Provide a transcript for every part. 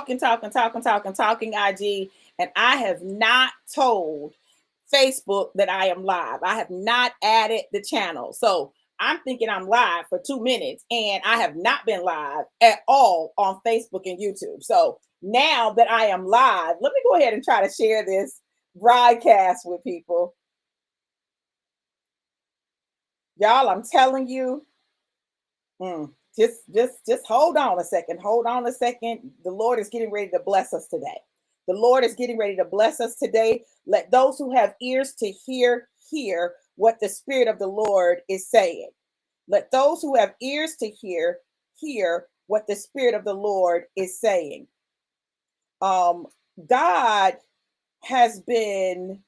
talking IG, and I have not told Facebook that I am live. I have not added the channel. So I'm thinking I'm live for 2 minutes, and I have not been live at all on Facebook and YouTube. So now that I am live, let me go ahead and try to share this broadcast with people. Y'all, I'm telling you, just hold on a second. Hold on a second. The Lord is getting ready to bless us today. The Lord is getting ready to bless us today. Let those who have ears to hear what the Spirit of the Lord is saying. Let those who have ears to hear what the Spirit of the Lord is saying. God has been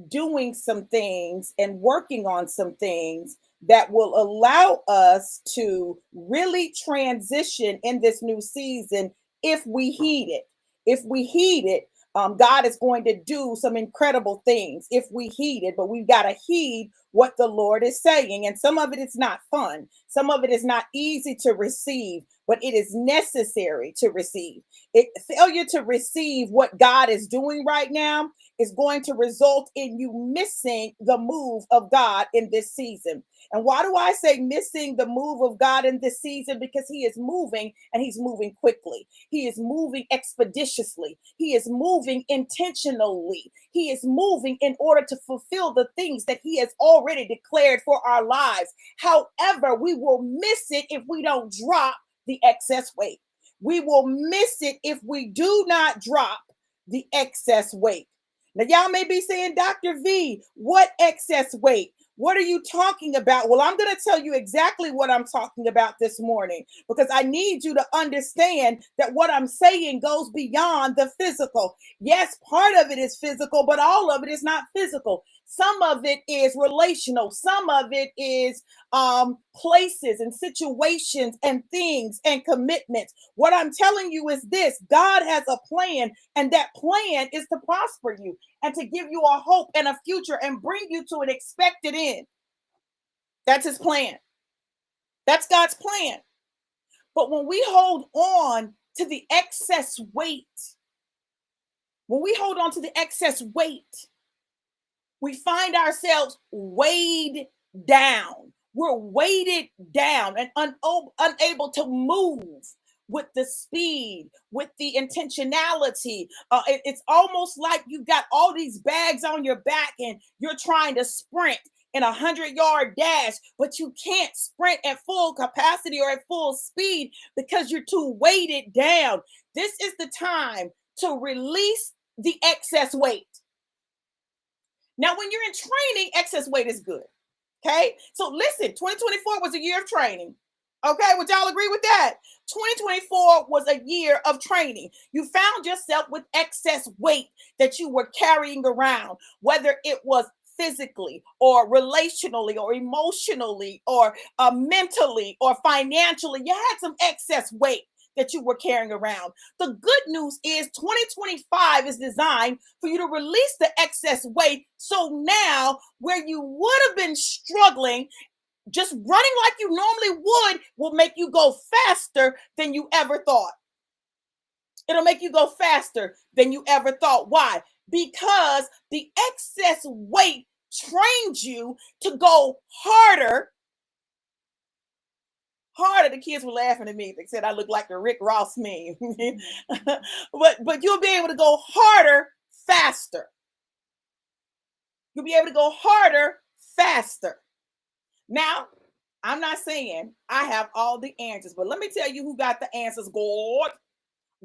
doing some things and working on some things that will allow us to really transition in this new season if we heed it. If we heed it, God is going to do some incredible things if we heed it, but we've got to heed what the Lord is saying. And some of it is not fun. Some of it is not easy to receive, but it is necessary to receive. Failure to receive what God is doing right now is going to result in you missing the move of God in this season. And why do I say missing the move of God in this season? Because he is moving, and he's moving quickly. He is moving expeditiously. He is moving intentionally. He is moving in order to fulfill the things that he has already declared for our lives. However, we will miss it if we don't drop the excess weight. We will miss it if we do not drop the excess weight. Now, y'all may be saying, Dr. V, what excess weight? What are you talking about? Well, I'm going to tell you exactly what I'm talking about this morning, because I need you to understand that what I'm saying goes beyond the physical. Yes, part of it is physical, but all of it is not physical. Some of it is relational. Some of it is places and situations and things and commitments. What I'm telling you is this: God has a plan, and that plan is to prosper you and to give you a hope and a future and bring you to an expected end. That's his plan. That's God's plan. But when we hold on to the excess weight, we find ourselves weighed down. We're weighted down and unable to move with the speed, with the intentionality. It's almost like you've got all these bags on your back and you're trying to sprint in 100-yard dash, but you can't sprint at full capacity or at full speed because you're too weighted down. This is the time to release the excess weight. Now, when you're in training, excess weight is good. Okay. So listen, 2024 was a year of training. Okay. Would y'all agree with that? 2024 was a year of training. You found yourself with excess weight that you were carrying around, whether it was physically or relationally or emotionally or mentally or financially. You had some excess weight that you were carrying around. The good news is 2025 is designed for you to release the excess weight. So now, where you would have been struggling, just running like you normally would, will make you go faster than you ever thought. It'll make you go faster than you ever thought. Why? Because the excess weight trained you to go harder. The kids were laughing at me. They said I look like a Rick Ross meme. but you'll be able to go harder, faster. You'll be able to go harder, faster. Now, I'm not saying I have all the answers, but let me tell you who got the answers.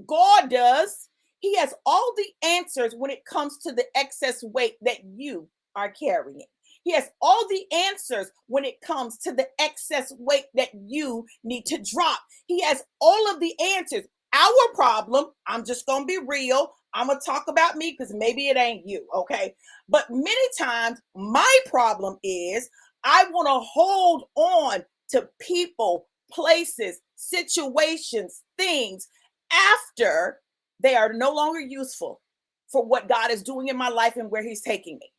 God does. He has all the answers when it comes to the excess weight that you are carrying. He has all the answers when it comes to the excess weight that you need to drop. He has all of the answers. Our problem, I'm just going to be real. I'm going to talk about me because maybe it ain't you, okay? But many times my problem is I want to hold on to people, places, situations, things after they are no longer useful for what God is doing in my life and where he's taking me.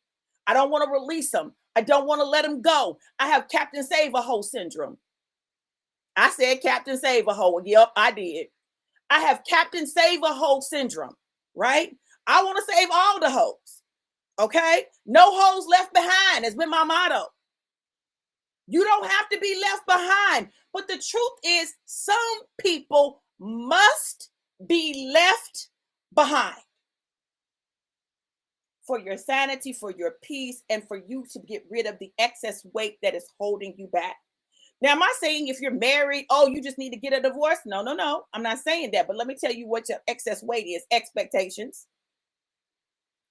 I don't want to release them. I don't want to let them go. I have Captain Save-A-Ho syndrome. I said Captain Save-A-Ho. Yep, I did. I have Captain Save a Hoe syndrome, right? I want to save all the hoes. Okay? No hoes left behind has been my motto. You don't have to be left behind. But the truth is, some people must be left behind for your sanity, for your peace, and for you to get rid of the excess weight that is holding you back. Now, am I saying if you're married, oh, you just need to get a divorce? No, no, no. I'm not saying that. But let me tell you what your excess weight is: expectations.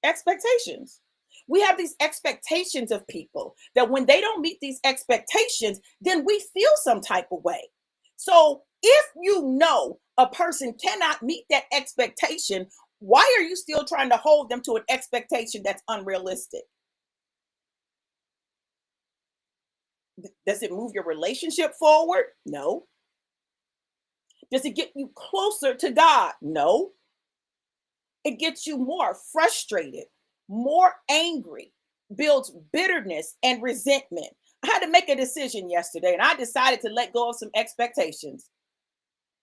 Expectations. We have these expectations of people that when they don't meet these expectations, then we feel some type of way. So if you know a person cannot meet that expectation, why are you still trying to hold them to an expectation that's unrealistic? Does it move your relationship forward? No. Does it get you closer to God? No. It gets you more frustrated, more angry, builds bitterness and resentment. I had to make a decision yesterday and I decided to let go of some expectations.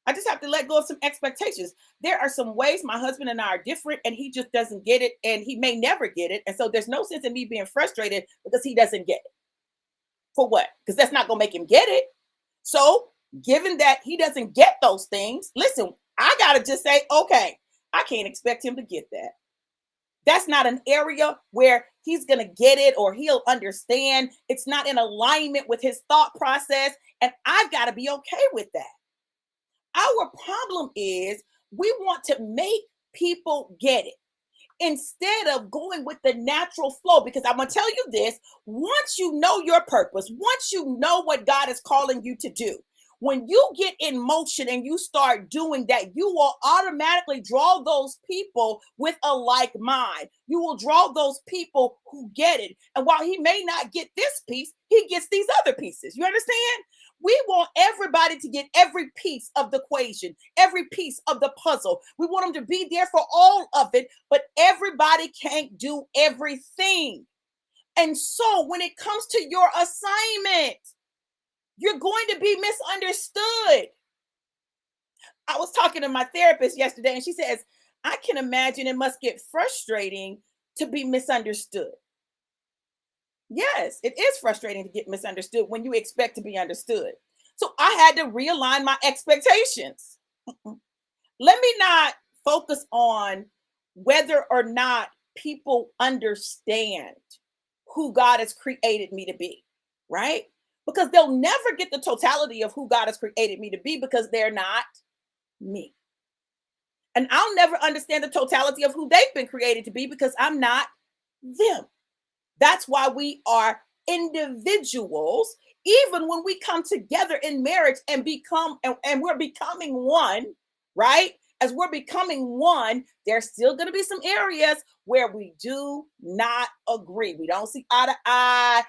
I just have to let go of some expectations. There are some ways my husband and I are different and he just doesn't get it and he may never get it. And so there's no sense in me being frustrated because he doesn't get it. For what? Because that's not going to make him get it. So, given that he doesn't get those things, listen, I got to just say, okay, I can't expect him to get that. That's not an area where he's going to get it or he'll understand. It's not in alignment with his thought process. And I've got to be okay with that. Our problem is we want to make people get it instead of going with the natural flow. Because I'm going to tell you this: once you know your purpose, once you know what God is calling you to do, when you get in motion and you start doing that, you will automatically draw those people with a like mind. You will draw those people who get it. And while he may not get this piece, he gets these other pieces. You understand? We want everybody to get every piece of the equation, every piece of the puzzle. We want them to be there for all of it, but everybody can't do everything. And so when it comes to your assignment, you're going to be misunderstood. I was talking to my therapist yesterday, and she says, I can imagine it must get frustrating to be misunderstood. Yes, it is frustrating to get misunderstood when you expect to be understood. So I had to realign my expectations. Let me not focus on whether or not people understand who God has created me to be, right? Because they'll never get the totality of who God has created me to be because they're not me. And I'll never understand the totality of who they've been created to be because I'm not them. That's why we are individuals, even when we come together in marriage and and we're becoming one, right? As we're becoming one, there's still going to be some areas where we do not agree. We don't see eye to eye.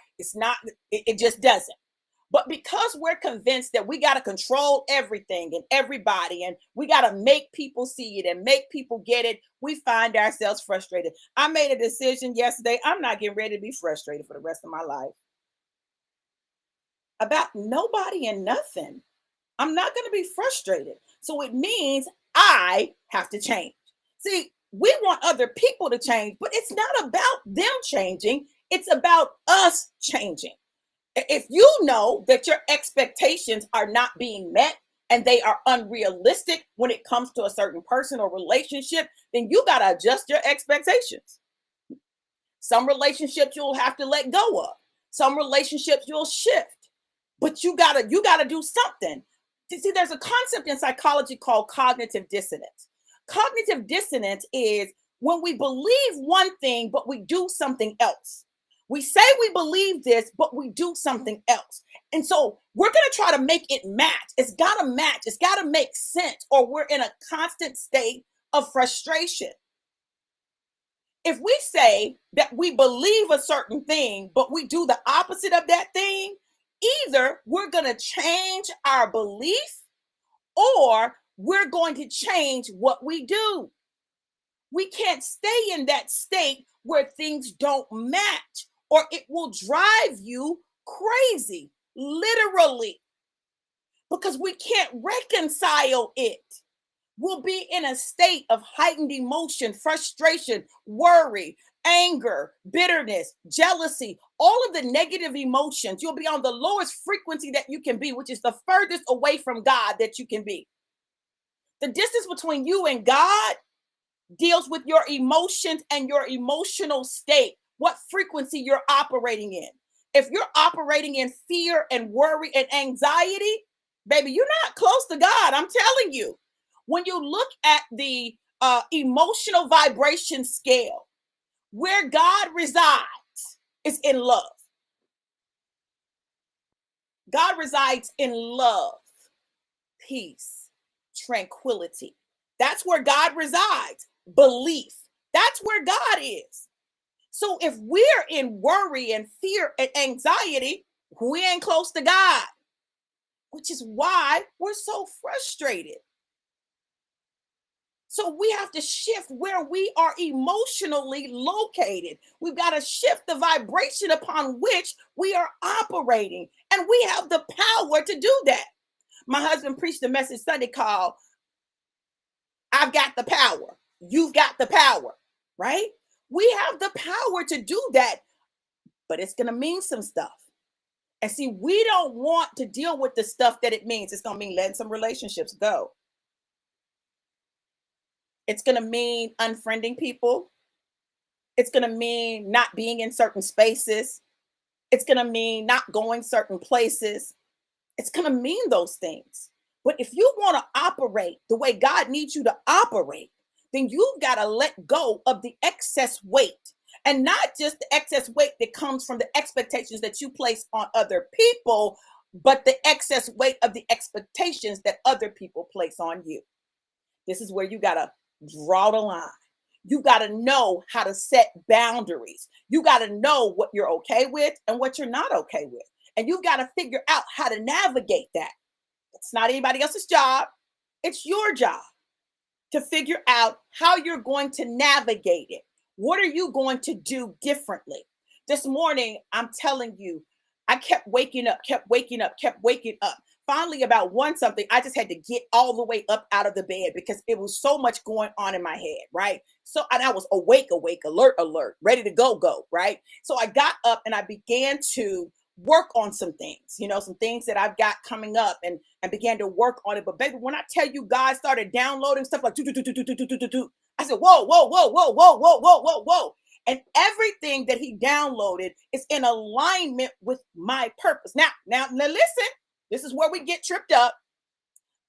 It just doesn't. But because we're convinced that we got to control everything and everybody, and we got to make people see it and make people get it, we find ourselves frustrated. I made a decision yesterday. I'm not getting ready to be frustrated for the rest of my life about nobody and nothing. I'm not going to be frustrated. So it means I have to change. See, we want other people to change, but it's not about them changing. It's about us changing. If you know that your expectations are not being met and they are unrealistic when it comes to a certain person or relationship, then you got to adjust your expectations. Some relationships you'll have to let go of. Some relationships you'll shift. But you gotta do something. See, there's a concept in psychology called cognitive dissonance. Cognitive dissonance is when we believe one thing, but we do something else. We say we believe this, but we do something else. And so we're going to try to make it match. It's got to match. It's got to make sense, or we're in a constant state of frustration. If we say that we believe a certain thing, but we do the opposite of that thing, either we're going to change our belief or we're going to change what we do. We can't stay in that state where things don't match, or it will drive you crazy, literally, because we can't reconcile it. will be in a state of heightened emotion, frustration, worry, anger, bitterness, jealousy, all of the negative emotions. You'll be on the lowest frequency that you can be, which is the furthest away from God that you can be. The distance between you and God deals with your emotions and your emotional state, what frequency you're operating in. If you're operating in fear and worry and anxiety, baby, you're not close to God. I'm telling you. When you look at the emotional vibration scale, where God resides is in love. God resides in love, peace, tranquility. That's where God resides. Belief. That's where God is. So if we're in worry and fear and anxiety, we ain't close to God, which is why we're so frustrated. So we have to shift where we are emotionally located. We've got to shift the vibration upon which we are operating. And we have the power to do that. My husband preached a message Sunday called, I've got the power. You've got the power, right? We have the power to do that, but it's going to mean some stuff. And see, we don't want to deal with the stuff that it means. It's going to mean letting some relationships go. It's going to mean unfriending people. It's going to mean not being in certain spaces. It's going to mean not going certain places. It's going to mean those things. But if you want to operate the way God needs you to operate, then you've got to let go of the excess weight. And not just the excess weight that comes from the expectations that you place on other people, but the excess weight of the expectations that other people place on you. This is where you got to draw the line. You got to know how to set boundaries. You got to know what you're okay with and what you're not okay with. And you've got to figure out how to navigate that. It's not anybody else's job. It's your job to figure out how you're going to navigate it. What are you going to do differently? This morning, I'm telling you, I kept waking up. Finally, about one something, I just had to get all the way up out of the bed because it was so much going on in my head, right? So, and I was awake, alert, ready to go, right? So I got up and I began to work on some things, some things that I've got coming up and began to work on it. But baby, when I tell you God started downloading stuff like, I said, whoa. And everything that he downloaded is in alignment with my purpose. Now listen. This is where we get tripped up.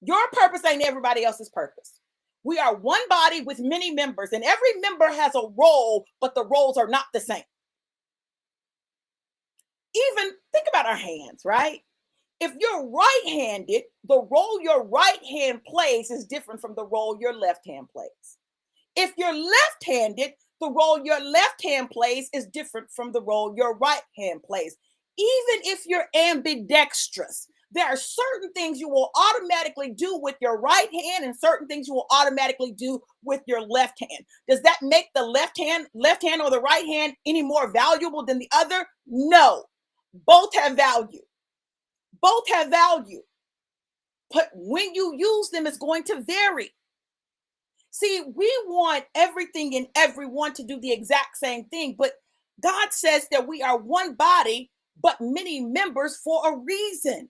Your purpose ain't everybody else's purpose. We are one body with many members, and every member has a role, but the roles are not the same. Even think about our hands, right? If you're right-handed, the role your right hand plays is different from the role your left hand plays. If you're left-handed, the role your left hand plays is different from the role your right hand plays. Even if you're ambidextrous, there are certain things you will automatically do with your right hand and certain things you will automatically do with your left hand. Does that make the left hand or the right hand any more valuable than the other? No. Both have value. Both have value. But when you use them, it's going to vary. See, we want everything and everyone to do the exact same thing, but God says that we are one body, but many members for a reason.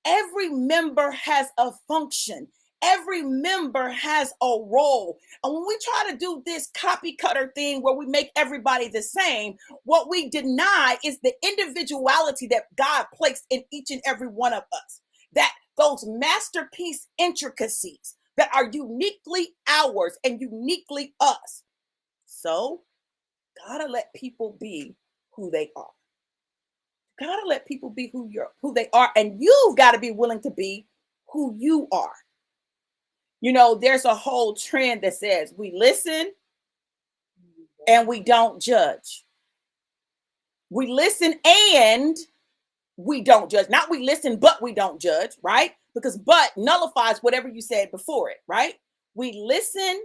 Every member has a function. Every member has a role. And when we try to do this copy cutter thing where we make everybody the same, what we deny is the individuality that God placed in each and every one of us. That those masterpiece intricacies that are uniquely ours and uniquely us. So, gotta let people be who they are. Gotta let people be who they are, and you've got to be willing to be who you are. There's a whole trend that says we listen and we don't judge. We listen and we don't judge. Not we listen, but we don't judge, right? Because but nullifies whatever you said before it, right? We listen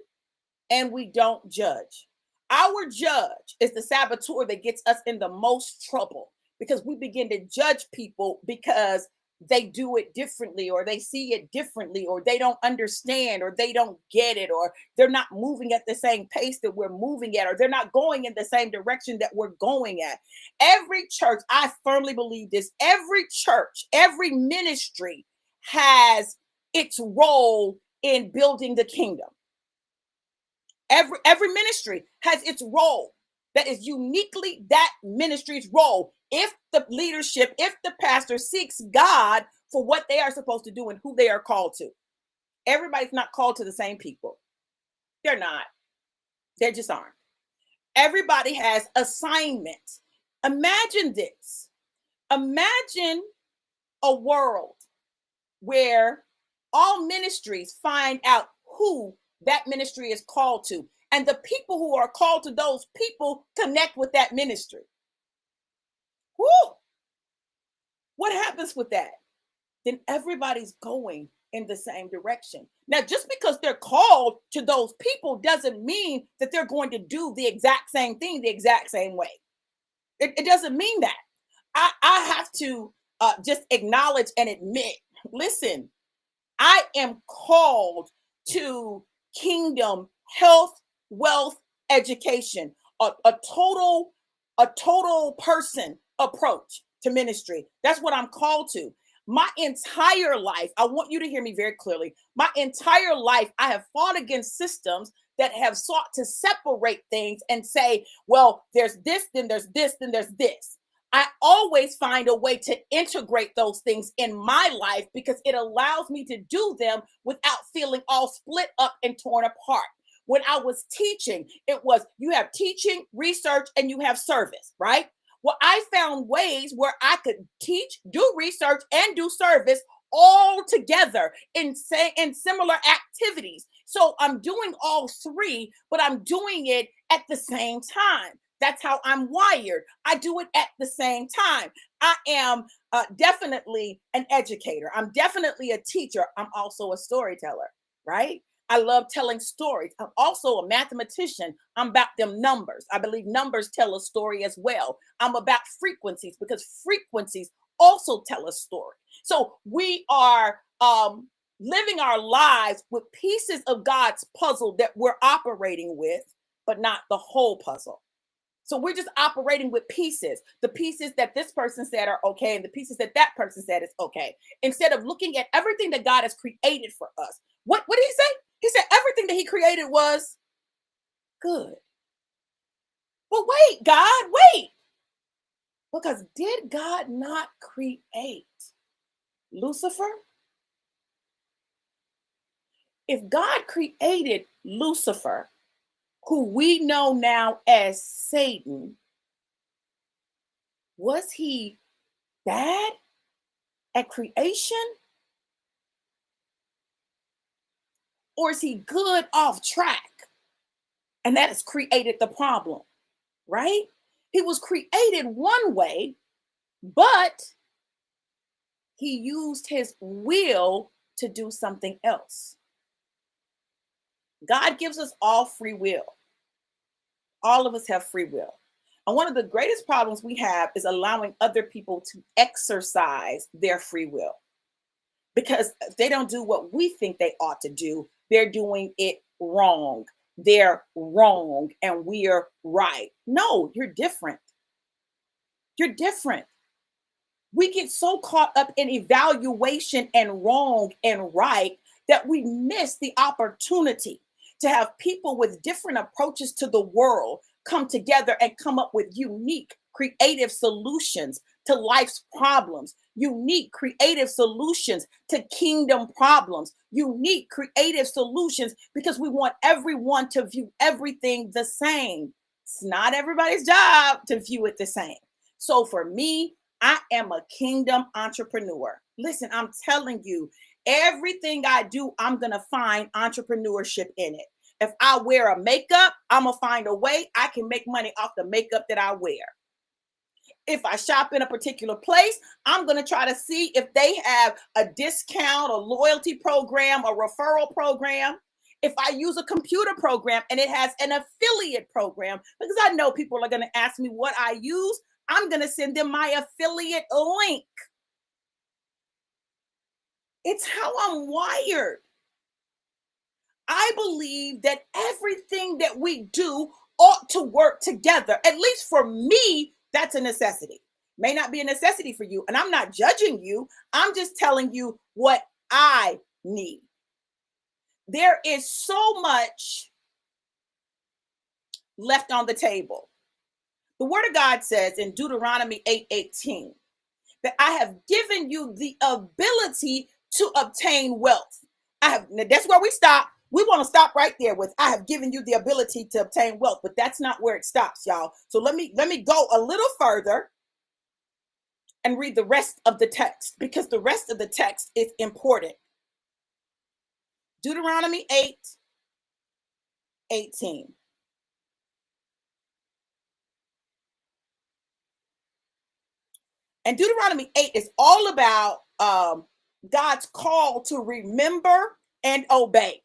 and we don't judge. Our judge is the saboteur that gets us in the most trouble because we begin to judge people because they do it differently, or they see it differently, or they don't understand, or they don't get it, or they're not moving at the same pace that we're moving at, or they're not going in the same direction that we're going at. Every church, I firmly believe this, every church, every ministry has its role in building the kingdom. Every ministry has its role that is uniquely that ministry's role. If the leadership, if the pastor seeks God for what they are supposed to do and who they are called to. Everybody's not called to the same people. They're not. They just aren't. Everybody has assignments. Imagine this. Imagine a world where all ministries find out who that ministry is called to, and the people who are called to those people connect with that ministry. Woo! What happens with that? Then everybody's going in the same direction. Now, just because they're called to those people doesn't mean that they're going to do the exact same thing the exact same way. It doesn't mean that. I have to just acknowledge and admit, listen, I am called to kingdom health, wealth, education, a total person approach to ministry. That's what I'm called to. My entire life, I want you to hear me very clearly. My entire life, I have fought against systems that have sought to separate things and say, well, there's this, then there's this, then there's this. I always find a way to integrate those things in my life because it allows me to do them without feeling all split up and torn apart. When I was teaching, it was you have teaching, research, and you have service, right? Well, I found ways where I could teach, do research, and do service all together in similar activities. So I'm doing all three, but I'm doing it at the same time. That's how I'm wired. I do it at the same time. I am definitely an educator. I'm definitely a teacher. I'm also a storyteller, right? I love telling stories. I'm also a mathematician. I'm about them numbers. I believe numbers tell a story as well. I'm about frequencies because frequencies also tell a story. So we are living our lives with pieces of God's puzzle that we're operating with, but not the whole puzzle. So we're just operating with pieces, the pieces that this person said are okay, and the pieces that that person said is okay, instead of looking at everything that God has created for us. What did he say? He said everything that he created was good. But wait, God, wait. Because did God not create Lucifer? If God created Lucifer, who we know now as Satan, was he bad at creation? Or is he good off track? And that has created the problem, right? He was created one way, but he used his will to do something else. God gives us all free will. All of us have free will. And one of the greatest problems we have is allowing other people to exercise their free will. Because if they don't do what we think they ought to do, they're doing it wrong. They're wrong and we're right. No, you're different. You're different. We get so caught up in evaluation and wrong and right that we miss the opportunity to have people with different approaches to the world come together and come up with unique, creative solutions to life's problems, unique, creative solutions to kingdom problems, unique, creative solutions because we want everyone to view everything the same. It's not everybody's job to view it the same. So for me, I am a kingdom entrepreneur. Listen, I'm telling you, everything I do, I'm going to find entrepreneurship in it. If I wear a makeup, I'm going to find a way I can make money off the makeup that I wear. If I shop in a particular place, I'm going to try to see if they have a discount, a loyalty program, a referral program. If I use a computer program and it has an affiliate program, because I know people are going to ask me what I use, I'm going to send them my affiliate link. It's how I'm wired. I believe that everything that we do ought to work together. At least for me, that's a necessity. May not be a necessity for you. And I'm not judging you. I'm just telling you what I need. There is so much left on the table. The word of God says in Deuteronomy 8:18 that I have given you the ability to obtain wealth. That's where we stop. We want to stop right there with I have given you the ability to obtain wealth, but that's not where it stops, y'all. So let me go a little further and read the rest of the text because the rest of the text is important. Deuteronomy 8:18. And Deuteronomy 8 is all about God's call to remember and obey.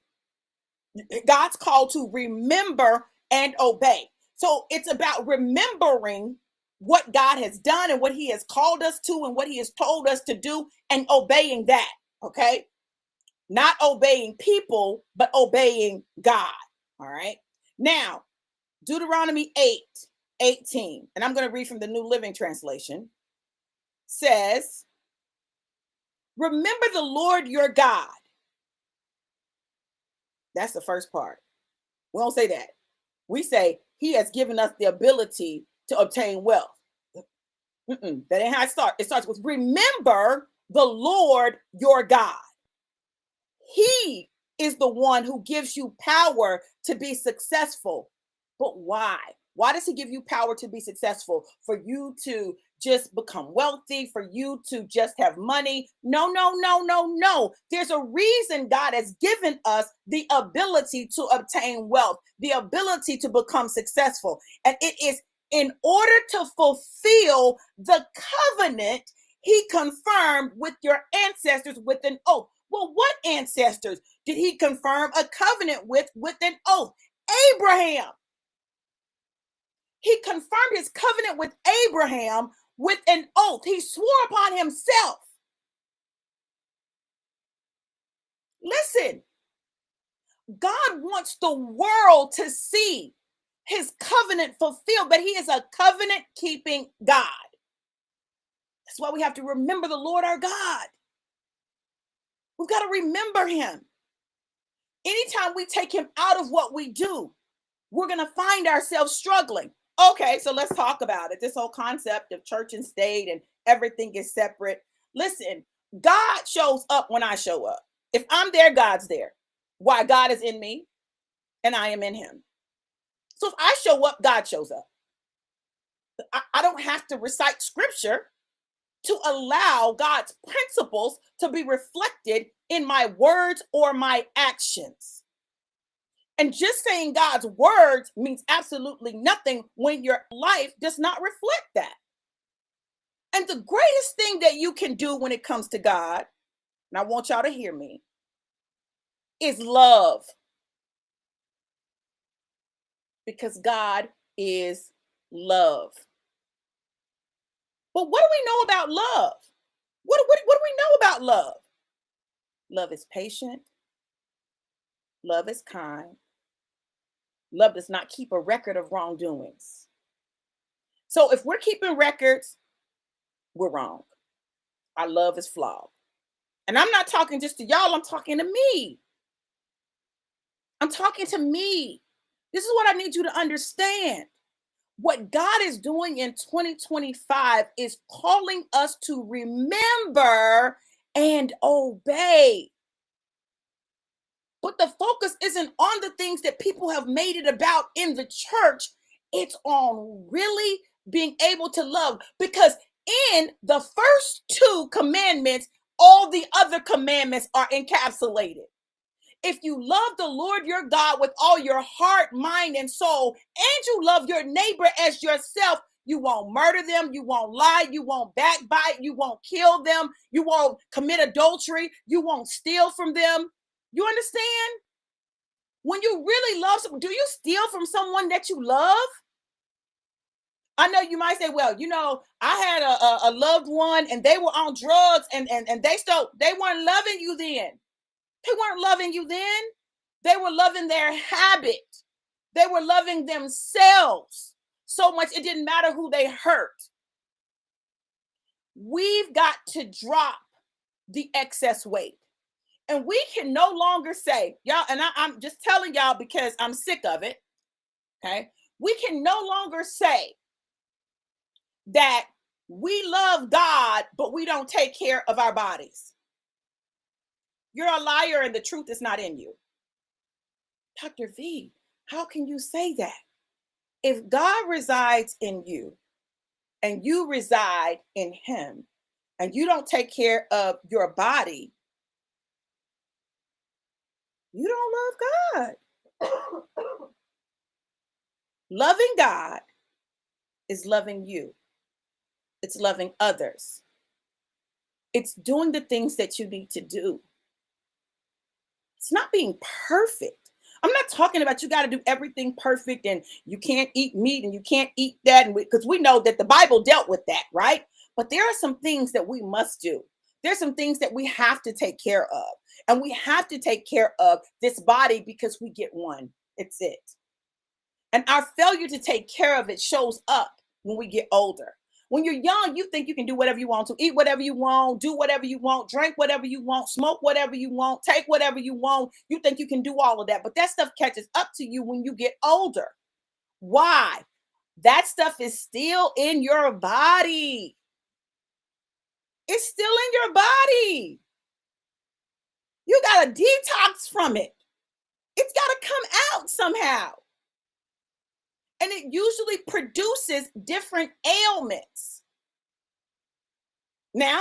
God's call to remember and obey. So it's about remembering what God has done and what he has called us to and what he has told us to do and obeying that. Okay. Not obeying people, but obeying God. All right. Now, Deuteronomy 8:18, and I'm going to read from the New Living Translation, says, remember the Lord your God. That's the first part. We don't say that. We say he has given us the ability to obtain wealth. That ain't how it starts. It starts with remember the Lord your God. He is the one who gives you power to be successful. But why? Why does he give you power to be successful? For you to just become wealthy, for you to just have money? No, no, no, no, no. There's a reason God has given us the ability to obtain wealth, the ability to become successful. And it is in order to fulfill the covenant he confirmed with your ancestors with an oath. Well, what ancestors did he confirm a covenant with an oath? Abraham. He confirmed his covenant with Abraham with an oath. He swore upon himself. Listen, God wants the world to see his covenant fulfilled, but he is a covenant keeping God. That's why we have to remember the Lord our God. We've got to remember him. Anytime we take him out of what we do, we're going to find ourselves struggling. Okay, so let's talk about it. This whole concept of church and state and everything is separate. Listen, God shows up when I show up. If I'm there, God's there. Why? God is in me and I am in him. So if I show up, God shows up. I don't have to recite scripture to allow God's principles to be reflected in my words or my actions. And just saying God's words means absolutely nothing when your life does not reflect that. And the greatest thing that you can do when it comes to God, and I want y'all to hear me, is love. Because God is love. But what do we know about love? What do we know about love? Love is patient. Love is kind. Love does not keep a record of wrongdoings. So if we're keeping records, we're wrong. Our love is flawed. And I'm not talking just to y'all, I'm talking to me. I'm talking to me. This is what I need you to understand. What God is doing in 2025 is calling us to remember and obey. But the focus isn't on the things that people have made it about in the church. It's on really being able to love. Because in the first two commandments, all the other commandments are encapsulated. If you love the Lord your God with all your heart, mind, and soul, and you love your neighbor as yourself, you won't murder them, you won't lie, you won't backbite, you won't kill them, you won't commit adultery, you won't steal from them. You understand? When you really love someone, do you steal from someone that you love? I know you might say, well, I had a loved one and they were on drugs and they weren't loving you then. They weren't loving you then. They were loving their habit. They were loving themselves so much it didn't matter who they hurt. We've got to drop the excess weight. And we can no longer say, y'all, and I'm just telling y'all because I'm sick of it. Okay. We can no longer say that we love God, but we don't take care of our bodies. You're a liar and the truth is not in you. Dr. V, how can you say that? If God resides in you and you reside in him and you don't take care of your body, you don't love God. Loving God is loving you. It's loving others. It's doing the things that you need to do. It's not being perfect. I'm not talking about you got to do everything perfect and you can't eat meat and you can't eat that. And because we know that the Bible dealt with that, right? But there are some things that we must do. There's some things that we have to take care of. And we have to take care of this body because we get one. It's it. And our failure to take care of it shows up when we get older. When you're young, you think you can do whatever you want to, eat whatever you want, do whatever you want, drink whatever you want, smoke whatever you want, take whatever you want. You think you can do all of that, but that stuff catches up to you when you get older. Why? That stuff is still in your body. It's still in your body. You got to detox from it. It's got to come out somehow. And it usually produces different ailments. Now,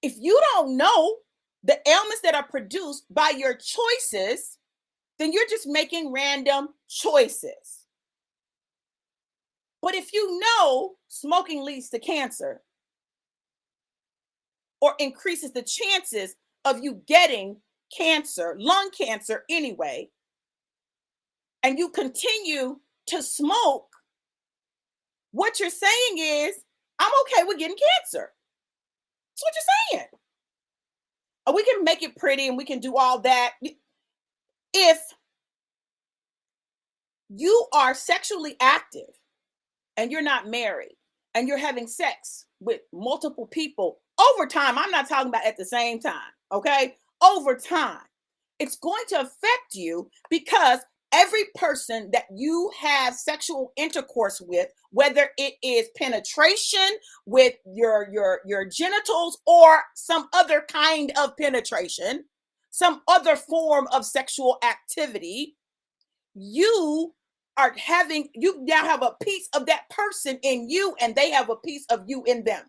if you don't know the ailments that are produced by your choices, then you're just making random choices. But if you know smoking leads to cancer or increases the chances of you getting cancer, lung cancer anyway, and you continue to smoke, what you're saying is, I'm okay with getting cancer. That's what you're saying. And we can make it pretty and we can do all that. If you are sexually active and you're not married and you're having sex with multiple people over time, I'm not talking about at the same time, okay? Over time, it's going to affect you because every person that you have sexual intercourse with, whether it is penetration with your genitals or some other kind of penetration, some other form of sexual activity, you now have a piece of that person in you and they have a piece of you in them.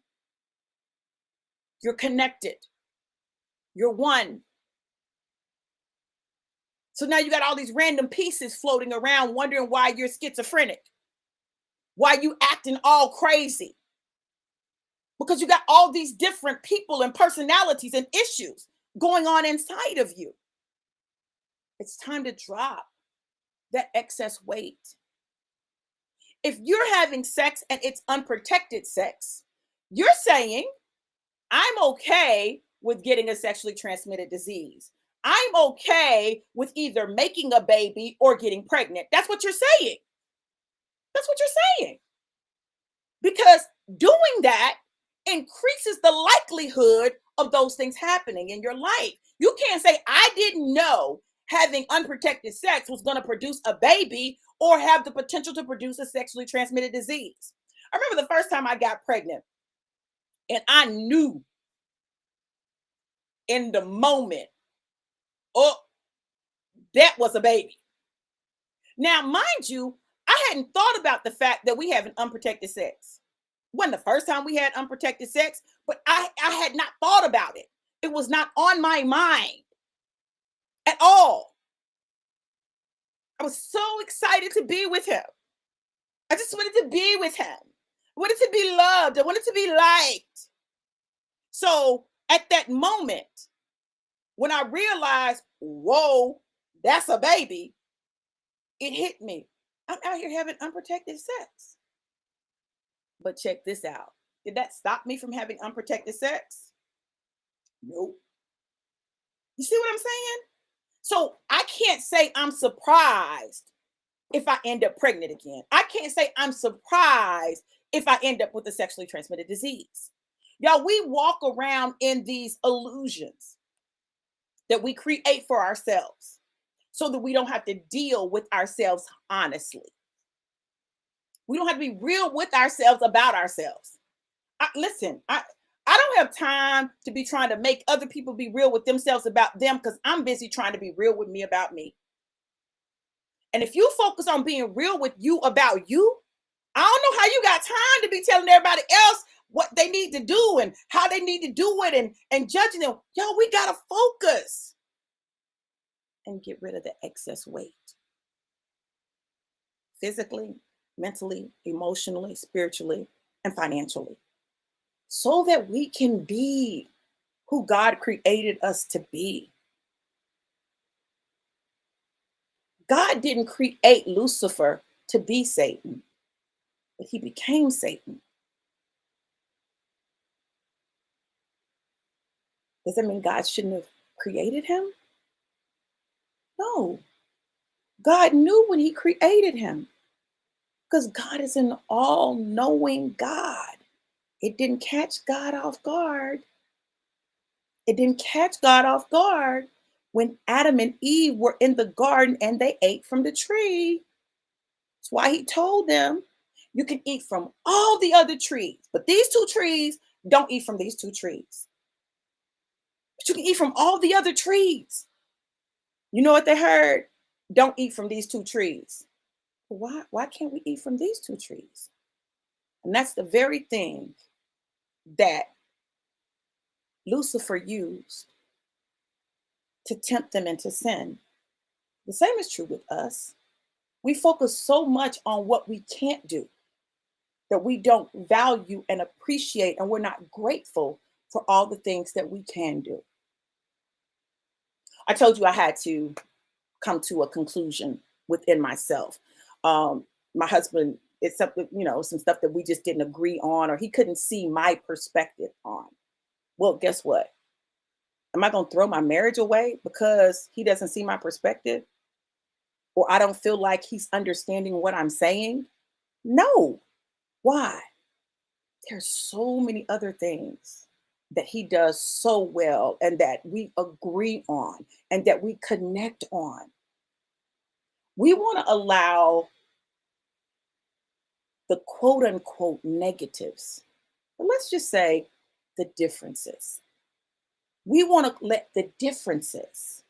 You're connected. You're one. So now you got all these random pieces floating around wondering why you're schizophrenic, why you acting all crazy. Because you got all these different people and personalities and issues going on inside of you. It's time to drop that excess weight. If you're having sex and it's unprotected sex, you're saying, I'm okay with getting a sexually transmitted disease. I'm okay with either making a baby or getting pregnant. That's what you're saying. That's what you're saying. Because doing that increases the likelihood of those things happening in your life. You can't say, I didn't know having unprotected sex was going to produce a baby or have the potential to produce a sexually transmitted disease. I remember the first time I got pregnant and I knew in the moment, oh, that was a baby. Now, mind you, I hadn't thought about the fact that we have an unprotected sex. It wasn't the first time we had unprotected sex, but I had not thought about it. It was not on my mind at all. I was so excited to be with him. I just wanted to be with him. I wanted to be loved. I wanted to be liked. So at that moment, when I realized, whoa, that's a baby, it hit me. I'm out here having unprotected sex. But check this out. Did that stop me from having unprotected sex? Nope. You see what I'm saying? So I can't say I'm surprised if I end up pregnant again. I can't say I'm surprised if I end up with a sexually transmitted disease. Y'all, we walk around in these illusions that we create for ourselves so that we don't have to deal with ourselves honestly. We don't have to be real with ourselves about ourselves. Listen, I don't have time to be trying to make other people be real with themselves about them because I'm busy trying to be real with me about me. And if you focus on being real with you about you, I don't know how you got time to be telling everybody else what they need to do and how they need to do it and judging them. Yo, we gotta focus and get rid of the excess weight. Physically, mentally, emotionally, spiritually, and financially. So that we can be who God created us to be. God didn't create Lucifer to be Satan, but he became Satan. Does that mean God shouldn't have created him? No. God knew when he created him because God is an all knowing God. It didn't catch God off guard. It didn't catch God off guard when Adam and Eve were in the garden and they ate from the tree. That's why he told them, you can eat from all the other trees, but these two trees, don't eat from these two trees. But you can eat from all the other trees. You know what they heard? Don't eat from these two trees. Why can't we eat from these two trees? And that's the very thing that Lucifer used to tempt them into sin. The same is true with us. We focus so much on what we can't do that we don't value and appreciate, and we're not grateful for all the things that we can do. I told you I had to come to a conclusion within myself. My husband, it's something, some stuff that we just didn't agree on, or he couldn't see my perspective on. Well, guess what? Am I going to throw my marriage away because he doesn't see my perspective? Or I don't feel like he's understanding what I'm saying? No. Why? There's so many other things that he does so well and that we agree on and that we connect on. We want to allow the quote unquote negatives, but let's just say the differences. We want to let the differences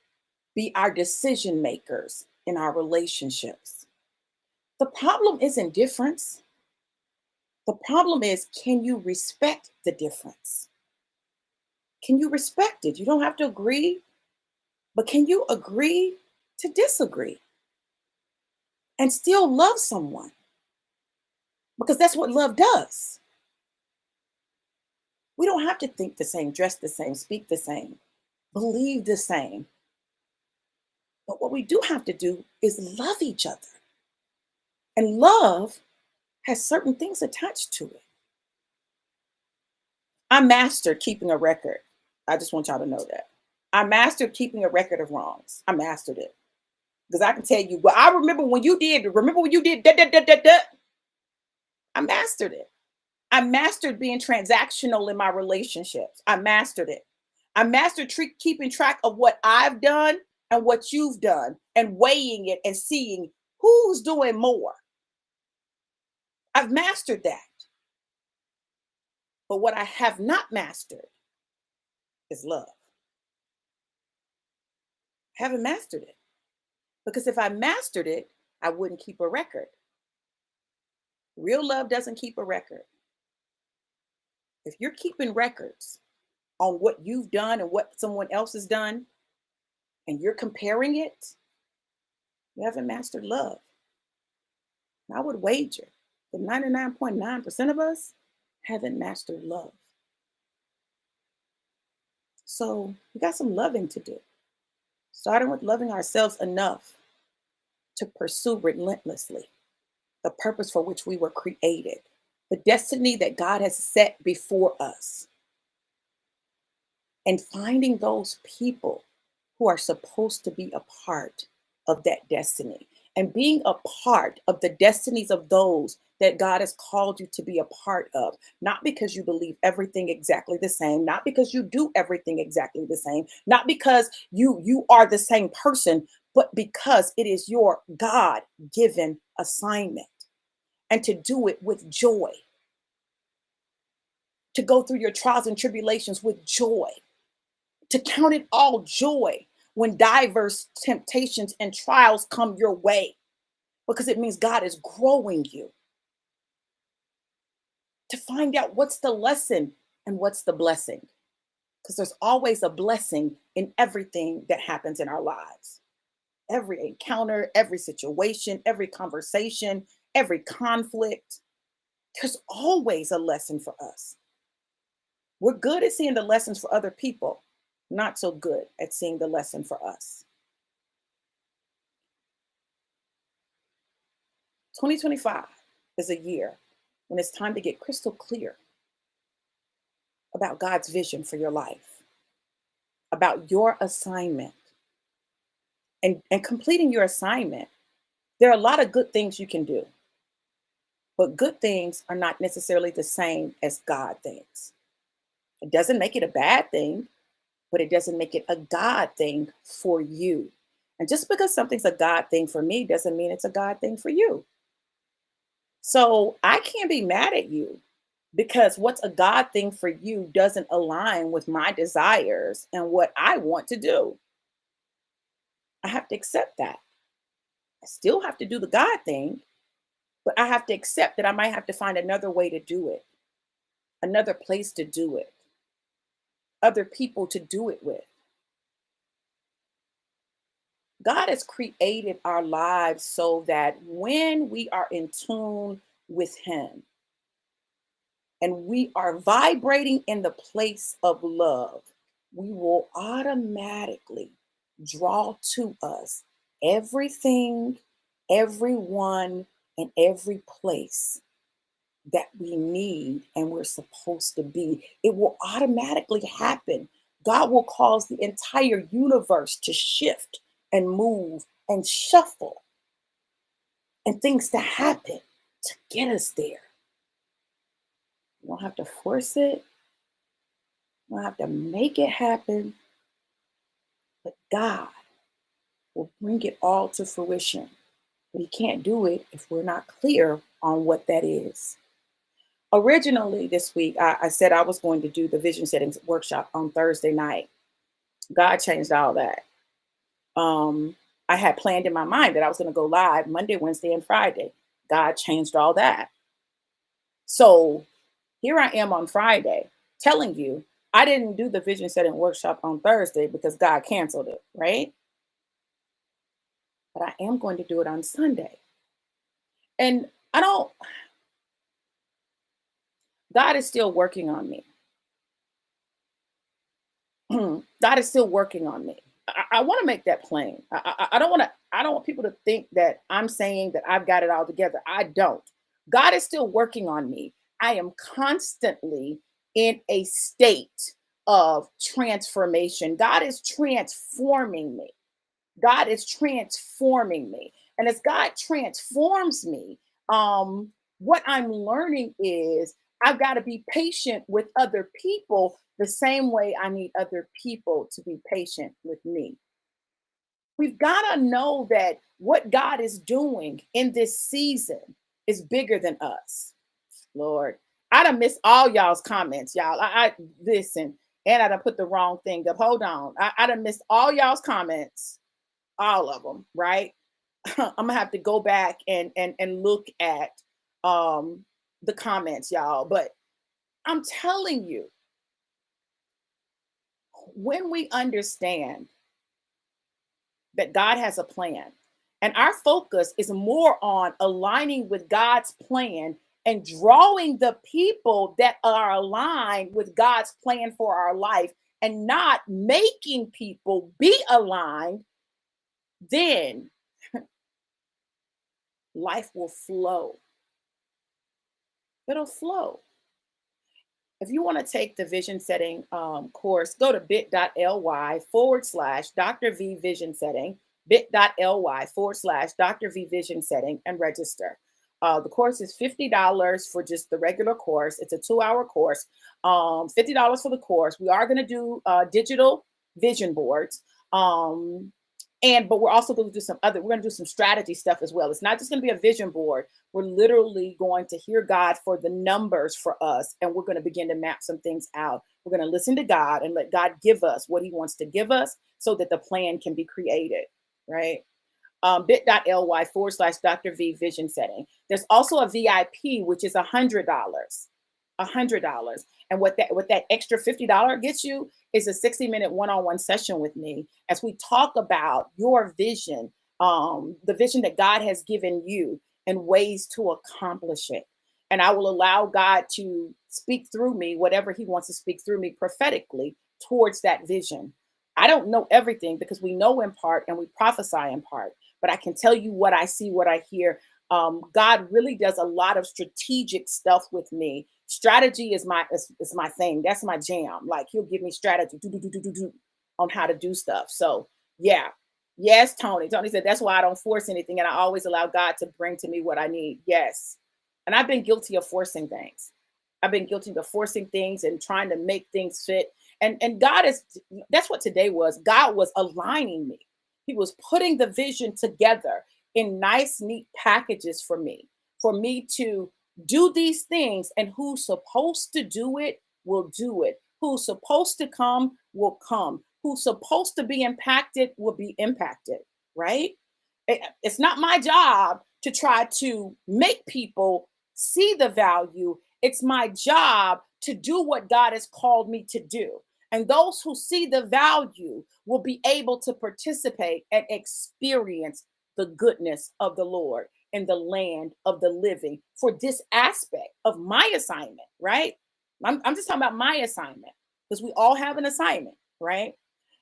be our decision makers in our relationships. The problem isn't difference. The problem is, can you respect the difference? Can you respect it? You don't have to agree, but can you agree to disagree and still love someone? Because that's what love does. We don't have to think the same, dress the same, speak the same, believe the same. But what we do have to do is love each other. And love has certain things attached to it. I mastered keeping a record. I just want y'all to know that. I mastered keeping a record of wrongs. I mastered it. Because I can tell you, well, I remember when you did that. I mastered it. I mastered being transactional in my relationships. I mastered it. I mastered keeping track of what I've done and what you've done and weighing it and seeing who's doing more. I've mastered that. But what I have not mastered is love. I haven't mastered it. Because if I mastered it, I wouldn't keep a record. Real love doesn't keep a record. If you're keeping records on what you've done and what someone else has done, and you're comparing it, you haven't mastered love. And I would wager that 99.9% of us haven't mastered love. So we got some loving to do. Starting with loving ourselves enough to pursue relentlessly the purpose for which we were created. the destiny that God has set before us, and finding those people who are supposed to be a part of that destiny and being a part of the destinies of those that God has called you to be a part of, not because you believe everything exactly the same, not because you do everything exactly the same, not because you are the same person, but because it is your God-given assignment, and to do it with joy, to go through your trials and tribulations with joy, to count it all joy when diverse temptations and trials come your way, because it means God is growing you, to find out what's the lesson and what's the blessing, because there's always a blessing in everything that happens in our lives. Every encounter, every situation, every conversation, every conflict, there's always a lesson for us. We're good at seeing the lessons for other people, not so good at seeing the lesson for us. 2025 is a year when it's time to get crystal clear about God's vision for your life, about your assignment, and completing your assignment. There are a lot of good things you can do, but good things are not necessarily the same as God things. It doesn't make it a bad thing, but it doesn't make it a God thing for you. And just because something's a God thing for me doesn't mean it's a God thing for you. So I can't be mad at you because what's a God thing for you doesn't align with my desires and what I want to do. I have to accept that. I still have to do the God thing, but I have to accept that I might have to find another way to do it, another place to do it, other people to do it with. God has created our lives so that when we are in tune with Him and we are vibrating in the place of love, we will automatically draw to us everything, everyone, and every place that we need and we're supposed to be. It will automatically happen. God will cause the entire universe to shift and move and shuffle and things to happen to get us there. You don't have to force it, you don't have to make it happen, but God will bring it all to fruition. But He can't do it if we're not clear on what that is. Originally, this week, I said I was going to do the vision settings workshop on Thursday night. God changed all that. I had planned in my mind that I was going to go live Monday, Wednesday, and Friday. God changed all that. So here I am on Friday telling you I didn't do the vision setting workshop on Thursday because God canceled it, right? But I am going to do it on Sunday. And I don't, God is still working on me. God is still working on me. I want to make that plain. I don't want to. I don't want people to think that I'm saying that I've got it all together. I don't. God is still working on me. I am constantly in a state of transformation. God is transforming me. God is transforming me. And as God transforms me, what I'm learning is I've got to be patient with other people the same way I need other people to be patient with me. We've got to know that what God is doing in this season is bigger than us. Lord, I done missed all y'all's comments, y'all. I listen, and I done put the wrong thing up. Hold on. I done missed all y'all's comments, all of them, right? I'm gonna have to go back and look at um the comments, y'all. But I'm telling you, when we understand that God has a plan, and our focus is more on aligning with God's plan and drawing the people that are aligned with God's plan for our life and not making people be aligned, then life will flow. It'll flow. If you want to take the vision setting course, go to bit.ly/ Dr. V Vision Setting, bit.ly/ Dr. V Vision Setting, and register. The course is $50 for just the regular course. It's a 2-hour course. $50 for the course. We are going to do digital vision boards. But we're also going to do we're going to do some strategy stuff as well. It's not just going to be a vision board. We're literally going to hear God for the numbers for us, and we're going to begin to map some things out. We're going to listen to God and let God give us what he wants to give us so that the plan can be created, right? bit.ly/ Dr. V Vision Setting. There's also a VIP, which is $100. And what that extra $50 gets you is a 60-minute one-on-one session with me as we talk about your vision, the vision that God has given you and ways to accomplish it. And I will allow God to speak through me, whatever he wants to speak through me prophetically towards that vision. I don't know everything because we know in part and we prophesy in part, but I can tell you what I see, what I hear. God really does a lot of strategic stuff with me. Strategy is my thing. That's my jam. Like he'll give me strategy on how to do stuff. So yeah. Yes, Tony. Tony said that's why I don't force anything and I always allow God to bring to me what I need. Yes. And I've been guilty of forcing things. I've been guilty of forcing things and trying to make things fit. And God is that's what today was. God was aligning me. He was putting the vision together in nice, neat packages for me to do these things. And who's supposed to do it will do it. Who's supposed to come will come. Who's supposed to be impacted will be impacted, right? It's not my job to try to make people see the value. It's my job to do what God has called me to do. And those who see the value will be able to participate and experience the goodness of the Lord in the land of the living for this aspect of my assignment, right? I'm just talking about my assignment because we all have an assignment, right?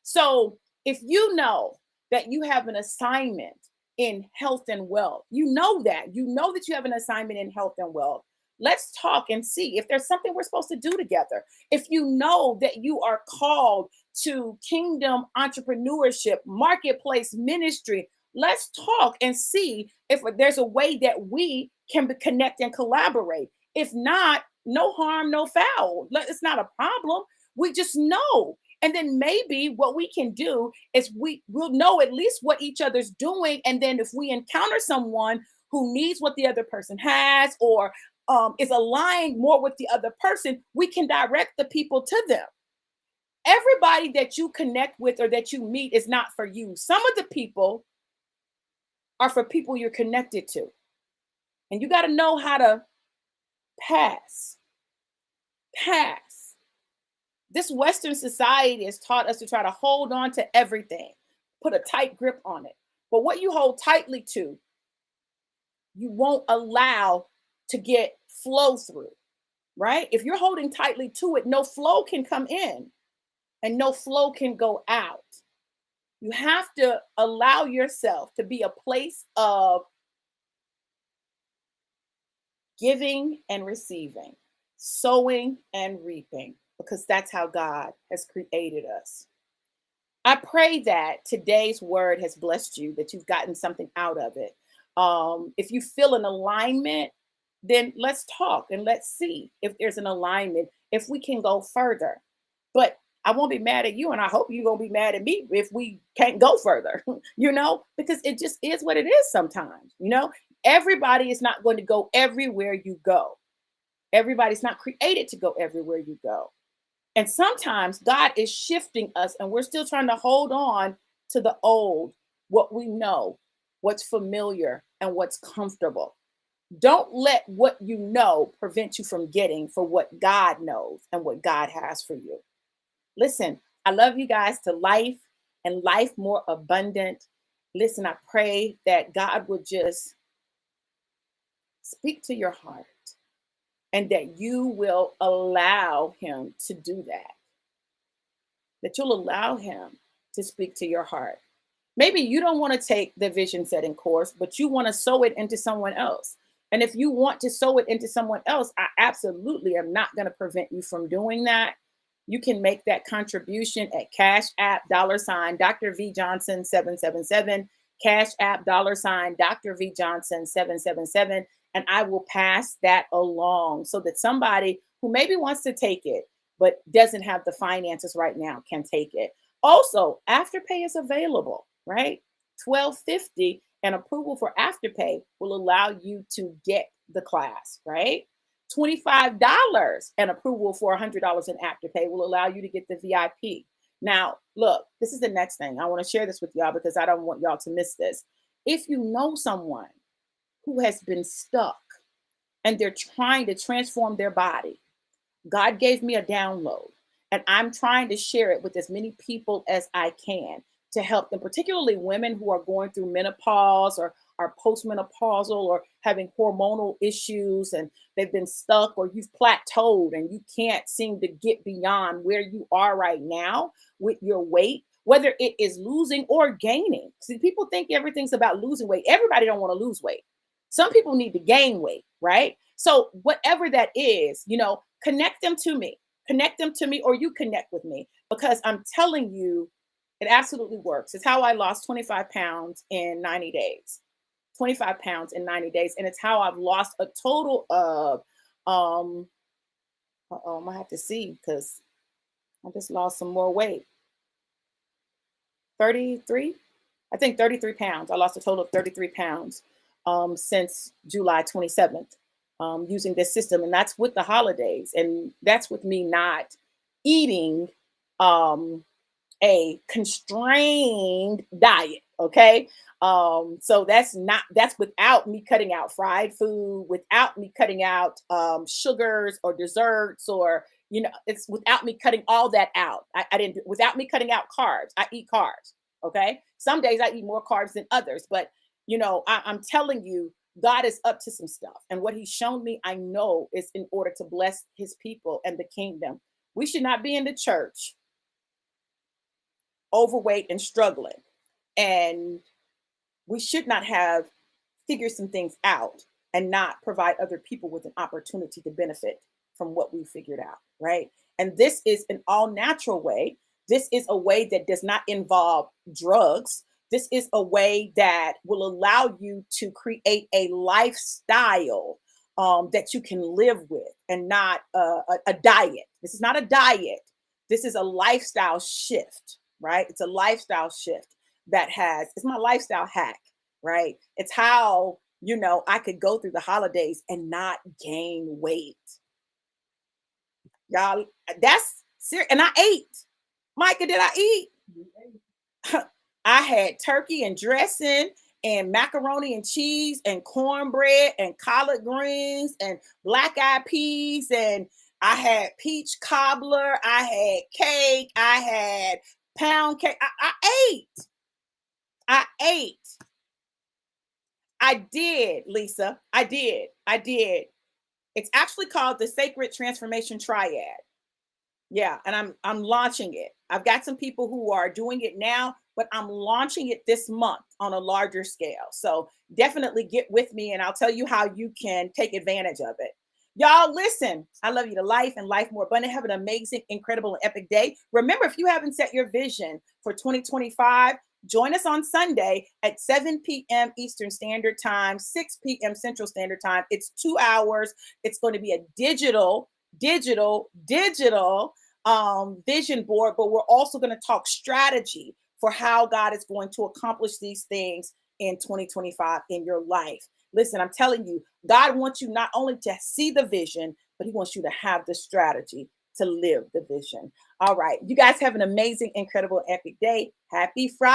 So if you know that you have an assignment in health and wealth, you know that you have an assignment in health and wealth. Let's talk and see if there's something we're supposed to do together. If you know that you are called to kingdom entrepreneurship, marketplace ministry, let's talk and see if there's a way that we can connect and collaborate. If not, no harm, no foul. It's not a problem. We just know. And then maybe what we can do is we'll know at least what each other's doing. And then if we encounter someone who needs what the other person has or is aligned more with the other person, we can direct the people to them. Everybody that you connect with or that you meet is not for you. Some of the people are for people you're connected to. And you got to know how to pass. This Western society has taught us to try to hold on to everything, put a tight grip on it. But what you hold tightly to, you won't allow to get flow through, right? If you're holding tightly to it, no flow can come in and no flow can go out. You have to allow yourself to be a place of giving and receiving, sowing and reaping, because that's how God has created us. I pray that today's word has blessed you, that you've gotten something out of it. If you feel an alignment, then let's talk and let's see if there's an alignment, if we can go further. But I won't be mad at you, and I hope you won't be mad at me if we can't go further, because it just is what it is sometimes. Everybody is not going to go everywhere you go. Everybody's not created to go everywhere you go. And sometimes God is shifting us, and we're still trying to hold on to the old, what we know, what's familiar, and what's comfortable. Don't let what you know prevent you from getting for what God knows and what God has for you. Listen, I love you guys to life and life more abundant. Listen, I pray that God will just speak to your heart and that you will allow him to do that. That you'll allow him to speak to your heart. Maybe you don't want to take the vision setting course, but you want to sow it into someone else. And if you want to sow it into someone else, I absolutely am not going to prevent you from doing that. You can make that contribution at Cash App $ Dr. V Johnson 777, Cash App $ Dr. V Johnson 777, and I will pass that along so that somebody who maybe wants to take it but doesn't have the finances right now can take it. Also, Afterpay is available, right? 1250 and approval for Afterpay will allow you to get the class, right? $25 and approval for $100 in Afterpay will allow you to get the VIP. Now, look, this is the next thing. I want to share this with y'all because I don't want y'all to miss this. If you know someone who has been stuck and they're trying to transform their body, God gave me a download, and I'm trying to share it with as many people as I can to help them, particularly women who are going through menopause or are postmenopausal or having hormonal issues and they've been stuck or you've plateaued and you can't seem to get beyond where you are right now with your weight, whether it is losing or gaining. See, people think everything's about losing weight. Everybody don't want to lose weight. Some people need to gain weight, right? So whatever that is, connect them to me. Connect them to me, or you connect with me, because I'm telling you, it absolutely works. It's how I lost 25 pounds in 90 days. 25 pounds in 90 days. And it's how I've lost a total of I might have to see because I just lost some more weight. 33, I think 33 pounds. I lost a total of 33 pounds since July 27th using this system. And that's with the holidays. And that's with me not eating a constrained diet. Okay. So that's without me cutting out fried food, without me cutting out sugars or desserts, or, it's without me cutting all that out. I didn't, without me cutting out carbs. I eat carbs. Okay. Some days I eat more carbs than others, but I'm telling you, God is up to some stuff. And what he's shown me, I know, is in order to bless his people and the kingdom. We should not be in the church overweight and struggling. And we should not have figured some things out and not provide other people with an opportunity to benefit from what we figured out, right? And this is an all natural way. This is a way that does not involve drugs. This is a way that will allow you to create a lifestyle that you can live with, and not a diet. This is not a diet. This is a lifestyle shift, right? It's a lifestyle shift it's my lifestyle hack, right? It's how, I could go through the holidays and not gain weight. Y'all, that's serious. And I ate. Micah, did I eat? I had turkey and dressing and macaroni and cheese and cornbread and collard greens and black eyed peas, and I had peach cobbler. I had cake. I had pound cake. I ate. I ate. I did, Lisa. I did. It's actually called the Sacred Transformation Triad. Yeah, and I'm launching it. I've got some people who are doing it now, but I'm launching it this month on a larger scale. So definitely get with me and I'll tell you how you can take advantage of it. Y'all, listen, I love you to life and life more abundant. Have an amazing, incredible, and epic day. Remember, if you haven't set your vision for 2025, join us on Sunday at 7 p.m. Eastern Standard Time, 6 p.m. Central Standard Time. It's 2 hours. It's going to be a digital vision board, but we're also going to talk strategy for how God is going to accomplish these things in 2025 in your life. Listen, I'm telling you, God wants you not only to see the vision, but he wants you to have the strategy to live the vision. All right. You guys have an amazing, incredible, epic day. Happy Friday.